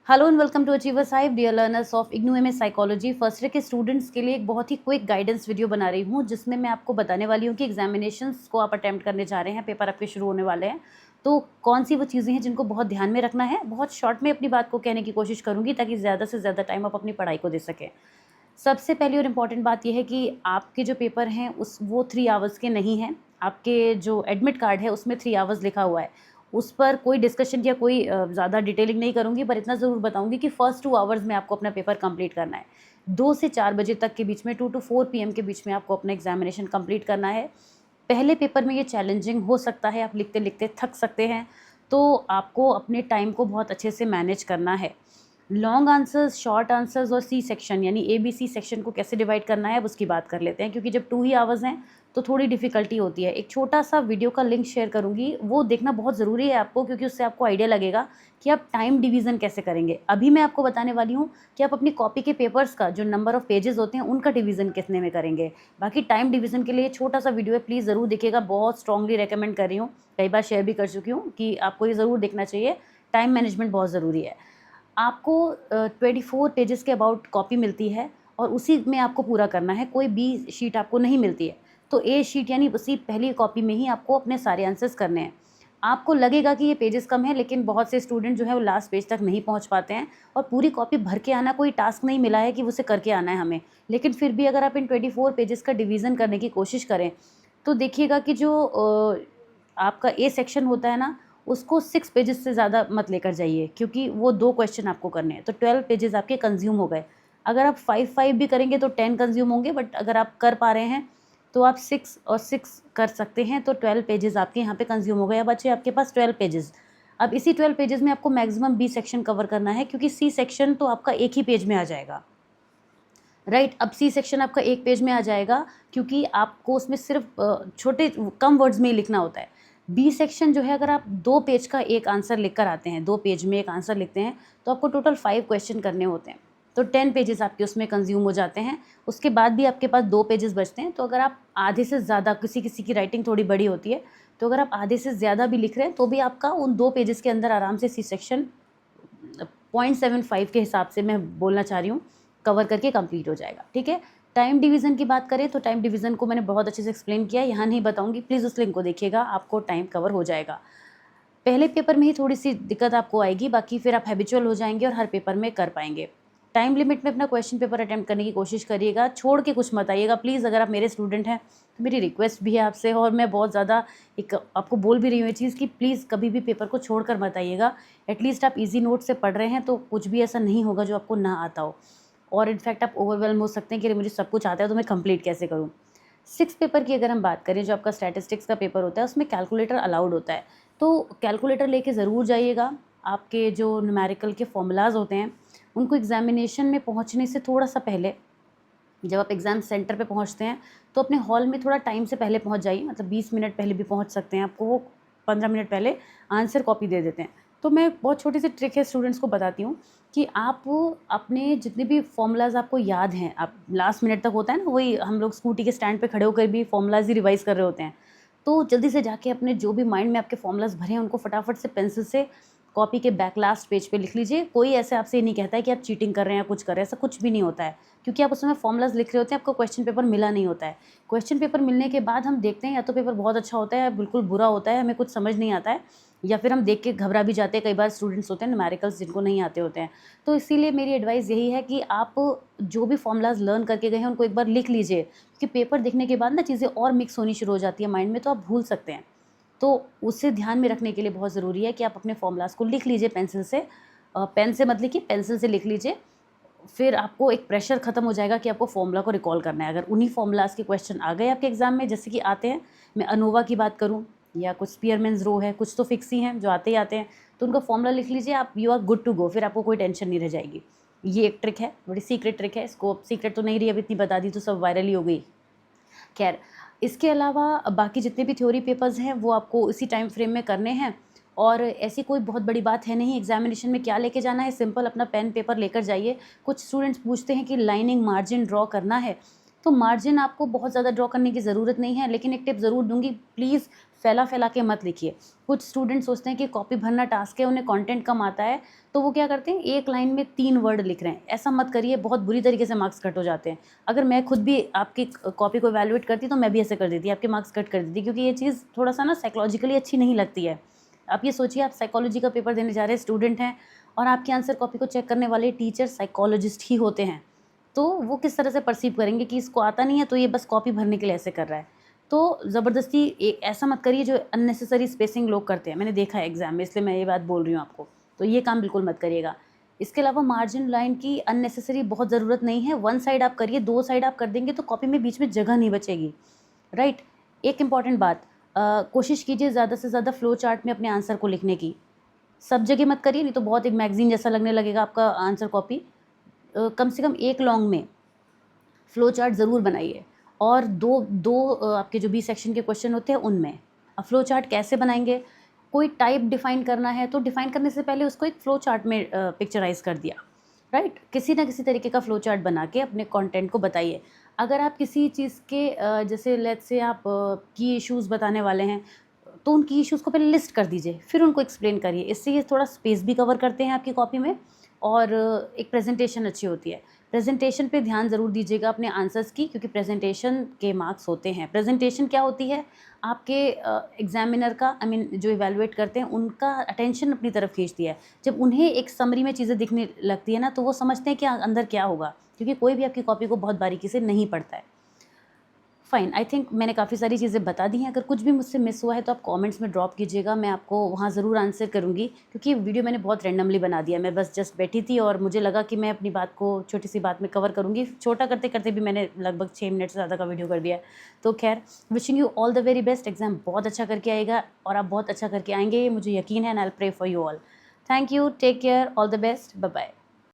Hello and welcome to achiever Sahib dear learners of IGNOU MS psychology. First year के students के लिए एक बहुत ही क्विक गाइडेंस वीडियो बना रही हूँ जिसमें मैं आपको बताने वाली हूँ कि एग्जामिनेशंस को आप अटेम्प्ट करने जा रहे हैं, पेपर आपके शुरू होने वाले हैं, तो कौन सी वो चीज़ें हैं जिनको बहुत ध्यान में रखना है। बहुत शॉर्ट में अपनी बात को कहने की कोशिश करूँगी ताकि ज़्यादा से ज़्यादा टाइम आप अपनी पढ़ाई को दे सकें। सबसे पहली और इम्पॉर्टेंट बात यह है कि आपके जो पेपर हैं वो 3 आवर्स के नहीं हैं। आपके जो एडमिट कार्ड है उसमें 3 आवर्स लिखा हुआ है। उस पर कोई डिस्कशन या कोई ज़्यादा डिटेलिंग नहीं करूँगी, पर इतना ज़रूर बताऊँगी कि फर्स्ट 2 आवर्स में आपको अपना पेपर कंप्लीट करना है। 2 से 4 बजे तक के बीच में, 2 टू 4 पीएम के बीच में आपको अपना एग्ज़ामिनेशन कंप्लीट करना है। पहले पेपर में ये चैलेंजिंग हो सकता है, आप लिखते-लिखते थक सकते हैं, तो आपको अपने टाइम को बहुत अच्छे से मैनेज करना है। लॉन्ग आंसर्स, शॉर्ट आंसर्स और सी सेक्शन यानी एबीसी सेक्शन को कैसे डिवाइड करना है अब उसकी बात कर लेते हैं, क्योंकि जब 2 ही आवर्स हैं तो थोड़ी डिफ़िकल्टी होती है। एक छोटा-सा वीडियो का लिंक शेयर करूँगी, वो देखना बहुत ज़रूरी है आपको, क्योंकि उससे आपको आइडिया लगेगा कि आप टाइम डिवीज़न कैसे करेंगे। अभी मैं आपको बताने वाली हूँ कि आप अपनी कॉपी के पेपर्स का जो नंबर ऑफ पेजेज़ होते हैं उनका डिवीज़न कितने में करेंगे। बाकी टाइम डिवीज़न के लिए छोटा-सा वीडियो है, प्लीज़ ज़रूर देखिएगा। बहुत स्ट्रांगली रिकमेंड कर रही हूँ, कई बार शेयर भी कर चुकी हूँ कि आपको ये ज़रूर देखना चाहिए। टाइम मैनेजमेंट बहुत ज़रूरी है। आपको 24 पेजेस के अबाउट कॉपी मिलती है और उसी में आपको पूरा करना है, कोई बी शीट आपको नहीं मिलती है। तो ए शीट यानी उसी पहली कॉपी में ही आपको अपने सारे आंसर्स करने हैं। आपको लगेगा कि ये पेजेस कम हैं, लेकिन बहुत से स्टूडेंट जो है वो लास्ट पेज तक नहीं पहुँच पाते हैं और पूरी कॉपी भर के आना कोई टास्क नहीं मिला है कि उसे करके आना है हमें। लेकिन फिर भी अगर आप इन 24 पेजेस का डिवीज़न करने की कोशिश करें, तो देखिएगा कि जो आपका ए सेक्शन होता है ना, उसको 6 पेजेस से ज़्यादा मत लेकर जाइए, क्योंकि वो 2 क्वेश्चन आपको करने हैं, तो 12 पेजेस आपके कंज़्यूम हो गए। अगर आप 5-5 भी करेंगे तो 10 कंज़्यूम होंगे, बट अगर आप कर पा रहे हैं तो आप 6 और 6 कर सकते हैं, तो 12 पेजेस आपके यहाँ पे कंज़्यूम हो गए। अब बचे आपके पास 12 पेजेस। अब इसी 12 पेजेस में आपको मैक्सिमम बी सेक्शन कवर करना है, क्योंकि सी सेक्शन तो आपका एक ही पेज में आ जाएगा। राइट, अब सी सेक्शन आपका एक पेज में आ जाएगा, क्योंकि आपको उसमें सिर्फ छोटे कम वर्ड्स में ही लिखना होता है। बी सेक्शन जो है, अगर आप 2 पेज का एक आंसर लिख कर आते हैं, 2 पेज में एक आंसर लिखते हैं, तो आपको टोटल 5 क्वेश्चन करने होते हैं, तो 10 पेजेस आपके उसमें कंज्यूम हो जाते हैं। उसके बाद भी आपके पास 2 पेजेस बचते हैं, तो अगर आप आधे से ज़्यादा, किसी किसी की राइटिंग थोड़ी बड़ी होती है, तो अगर आप आधे से ज़्यादा भी लिख रहे हैं तो भी आपका उन 2 पेजेस के अंदर आराम से सी सेक्शन 0.75 के हिसाब से मैं बोलना चाह रही हूँ, कवर करके कंप्लीट हो जाएगा। ठीक है। टाइम डिवीज़न की बात करें तो टाइम डिवीज़न को मैंने बहुत अच्छे से एक्सप्लेन किया है, यहाँ नहीं बताऊँगी, प्लीज़ उस लिंक को देखिएगा, आपको टाइम कवर हो जाएगा। पहले पेपर में ही थोड़ी-सी दिक्कत आपको आएगी, बाकी फिर आप हैबिचुअल हो जाएँगे और हर पेपर में कर पाएँगे। टाइम लिमिट में अपना क्वेश्चन पेपर अटेम्प्ट करने की कोशिश करिएगा, छोड़ के कुछ मत आइएगा प्लीज़। अगर आप मेरे स्टूडेंट हैं तो मेरी रिक्वेस्ट भी है आपसे, और मैं बहुत ज़्यादा एक आपको बोल भी रही हूँ ये चीज़ कि प्लीज़ कभी भी पेपर को छोड़कर मत आइएगा। एटलीस्ट आप ईज़ी नोट से पढ़ रहे हैं तो कुछ भी ऐसा नहीं होगा जो आपको ना आता हो, और इनफैक्ट आप ओवरवेल्म हो सकते हैं कि अरे मुझे सब कुछ आता है तो मैं कंप्लीट कैसे करूँ। 6 पेपर की अगर हम बात करें, जो आपका स्टैटिस्टिक्स का पेपर होता है उसमें कैलकुलेटर अलाउड होता है, तो कैलकुलेटर लेके ज़रूर जाइएगा। आपके जो न्यूमेरिकल के फॉर्मूलाज़ होते हैं उनको एग्ज़ामिनेशन में पहुँचने से थोड़ा-सा पहले, जब आप एग्ज़ाम सेंटर पे पहुँचते हैं, तो अपने हॉल में थोड़ा टाइम से पहले पहुँच जाइए, मतलब 20 मिनट पहले भी पहुँच सकते हैं। आपको वो 15 मिनट पहले आंसर कॉपी दे देते हैं। तो मैं बहुत छोटी-सी ट्रिक है स्टूडेंट्स को बताती हूँ कि आप अपने जितने भी फ़ॉर्मूलाज़ आपको याद हैं, आप लास्ट मिनट तक होता है ना, वही हम लोग स्कूटी के स्टैंड पे खड़े होकर भी फ़ॉर्मूलाज़ ही रिवाइज़ कर रहे होते हैं। तो जल्दी से जाके अपने जो भी माइंड में आपके फ़ॉर्मूलाज़ भरे हैं उनको फटाफट से पेंसिल से कॉपी के बैक लास्ट पेज पे लिख लीजिए। कोई ऐसे आपसे ये नहीं कहता है कि आप चीटिंग कर रहे हैं या कुछ कर रहे हैं, ऐसा कुछ भी नहीं होता है। क्योंकि आप उसमें फ़ॉर्मूलाज़ लिख रहे होते हैं, आपको क्वेश्चन पेपर मिला नहीं होता है। क्वेश्चन पेपर मिलने के बाद हम देखते हैं या तो पेपर बहुत अच्छा होता है या बिल्कुल बुरा होता है, हमें कुछ समझ नहीं आता है, या फिर हम देख के घबरा भी जाते हैं। कई बार स्टूडेंट्स होते हैं न्यूमेरिकल्स जिनको नहीं आते होते हैं। तो इसीलिए मेरी एडवाइस यही है कि आप जो भी फ़ॉर्मूलाज़ लर्न करके गए हैं उनको एक बार लिख लीजिए, क्योंकि पेपर देखने के बाद ना चीज़ें और मिक्स होनी शुरू हो जाती है माइंड में, तो आप भूल सकते हैं। तो उसे ध्यान में रखने के लिए बहुत ज़रूरी है कि आप अपने फ़ॉर्मूलाज़ को लिख लीजिए पेंसिल से। पेन से मत लिखिए, पेंसिल से लिख लीजिए। फिर आपको एक प्रेशर खत्म हो जाएगा कि आपको फ़ॉर्मूला को रिकॉल करना है। अगर उन्हीं फ़ॉर्मूलाज़ के क्वेश्चन आ गए आपके एग्ज़ाम में, जैसे कि आते हैं, मैं अनोवा की बात करूँ या कुछ स्पीयरमैन्स रो है, कुछ तो फिक्स ही हैं जो आते ही आते हैं, तो उनका फ़ॉर्मूला लिख लीजिए, आप you are good to go, फिर आपको कोई टेंशन नहीं रह जाएगी। ये एक ट्रिक है, बड़ी सीक्रेट ट्रिक है, इसको सीक्रेट तो नहीं रही, अब इतनी बता दी तो सब वायरल ही हो गई। खैर, इसके अलावा बाकी जितने भी थ्योरी पेपर्स हैं वो आपको इसी टाइम फ्रेम में करने हैं, और ऐसी कोई बहुत बड़ी बात है नहीं। एग्जामिनेशन में क्या लेके जाना है, सिंपल अपना पेन पेपर लेकर जाइए। कुछ स्टूडेंट्स पूछते हैं कि लाइनिंग मार्जिन ड्रॉ करना है, तो मार्जिन आपको बहुत ज़्यादा ड्रॉ करने की ज़रूरत नहीं है, लेकिन एक टिप ज़रूर दूंगी, प्लीज़ फैला फैला के मत लिखिए। कुछ स्टूडेंट सोचते हैं कि कॉपी भरना टास्क है, उन्हें कंटेंट कम आता है, तो वो क्या करते हैं, एक लाइन में 3 वर्ड लिख रहे हैं। ऐसा मत करिए, बहुत बुरी तरीके से मार्क्स कट हो जाते हैं। अगर मैं खुद भी आपकी कॉपी को इवैल्यूएट करती तो मैं भी ऐसे कर देती, आपके मार्क्स कट कर देती, क्योंकि ये चीज़ थोड़ा सा ना साइकोलॉजिकली अच्छी नहीं लगती है। आप ये सोचिए, आप साइकोलॉजी का पेपर देने जा रहे हैं, स्टूडेंट हैं, और आपकी आंसर कॉपी को चेक करने वाले टीचर साइकोलॉजिस्ट ही होते हैं। तो वो किस तरह से परसीव करेंगे कि इसको आता नहीं है तो ये बस कॉपी भरने के लिए ऐसे कर रहा है। तो ज़बरदस्ती ऐसा मत करिए जो अननेसेसरी स्पेसिंग लोग करते हैं, मैंने देखा है एग्ज़ाम में, इसलिए मैं ये बात बोल रही हूँ आपको। तो ये काम बिल्कुल मत करिएगा। इसके अलावा मार्जिन लाइन की अननेसेसरी बहुत ज़रूरत नहीं है। 1 साइड आप करिए, 2 साइड आप कर देंगे तो कॉपी में बीच में जगह नहीं बचेगी, राइट। एक इम्पॉर्टेंट बात, कोशिश कीजिए ज़्यादा से ज़्यादा फ्लो चार्ट में अपने आंसर को लिखने की। सब जगह मत करिए, नहीं तो बहुत एक मैगज़ीन जैसा लगने लगेगा आपका आंसर कॉपी। कम से कम एक लॉन्ग में फ्लो चार्ट ज़रूर बनाइए, और दो आपके जो बी सेक्शन के क्वेश्चन होते हैं उनमें। अब फ्लो चार्ट कैसे बनाएंगे, कोई टाइप डिफ़ाइन करना है तो डिफ़ाइन करने से पहले उसको एक फ्लो चार्ट में पिक्चराइज़ कर दिया, राइट। किसी ना किसी तरीके का फ्लो चार्ट बना के अपने कंटेंट को बताइए। अगर आप किसी चीज़ के जैसे लेट्स से आप की इश्यूज़ बताने वाले हैं, तो उन की इश्यूज़ को पहले लिस्ट कर दीजिए, फिर उनको एक्सप्लेन करिए। इससे ये थोड़ा स्पेस भी कवर करते हैं आपकी कॉपी में, और एक प्रेजेंटेशन अच्छी होती है। प्रेजेंटेशन पे ध्यान ज़रूर दीजिएगा अपने आंसर्स की, क्योंकि प्रेजेंटेशन के मार्क्स होते हैं। प्रेजेंटेशन क्या होती है, आपके एग्जामिनर का जो इवैल्यूएट करते हैं उनका अटेंशन अपनी तरफ खींचती है। जब उन्हें एक समरी में चीज़ें दिखने लगती है ना, तो वो समझते हैं कि अंदर क्या होगा, क्योंकि कोई भी आपकी कॉपी को बहुत बारीकी से नहीं पढ़ता है। फ़ाइन, आई थिंक मैंने काफ़ी सारी चीज़ें बता दी हैं। अगर कुछ भी मुझसे मिस हुआ है तो आप कमेंट्स में ड्रॉप कीजिएगा, मैं आपको वहाँ ज़रूर आंसर करूँगी, क्योंकि वीडियो मैंने बहुत रैंडमली बना दिया। मैं बस जस्ट बैठी थी और मुझे लगा कि मैं अपनी बात को छोटी सी बात में कवर करूँगी। छोटा करते करते भी मैंने लगभग 6 मिनट से ज़्यादा का वीडियो कर दिया है। तो खैर, wishing you all the very best. Exam बहुत अच्छा करके आएगा और आप बहुत अच्छा करके आएंगे, ये मुझे यकीन है, and I will pray for you all. Thank you, take care, all the best, bye bye.